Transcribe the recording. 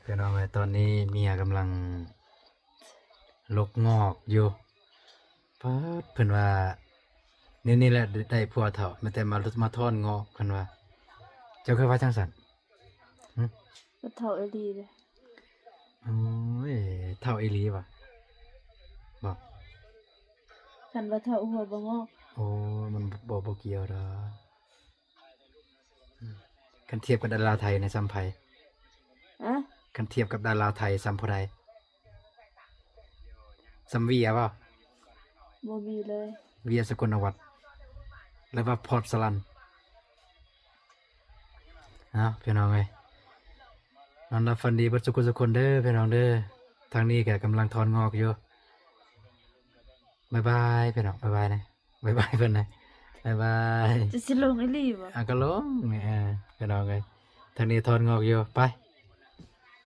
พี่น้องเอ้ยตอนนี้เมียกำลังลกงอกอยู่เปิดเพิ่นว่านี่แหละได้ผัวเฒ่ามันแต่มาทอนงอกเพิ่นว่าเจ้าเคยว่าจังซั่นหึก็เท่าไอดีเลยโอ้ยเฒ่าอีหลีว่ะบ่คันว่าเท่าหัวบ่งอกโอ้มันบ่เกี่ยวดอกคันเทียบกับดาราไทยในซ้ำไผอะคันเทียบกับดาราไทยซ้ำผู้ใดซ้ำเวียบ่บ่มีเลย เวียสกลวัฒน์หรือว่าพอร์ตสลันพี่น้องเอ้ยนอนหลับฝันดีเบิดสุขสุขคนเด้อพี่น้องเด้อทางนี้ก็กำลังถอนงอกอยู่บ๊ายบายพี่น้องบ๊ายบายนะบ๊ายบายเพิ่นนะบ๊ายบาย จะสิลงไอหลีบ่ก็ลงพี่น้องเอ้ยทางนี้ถอนงอกอยู่ไป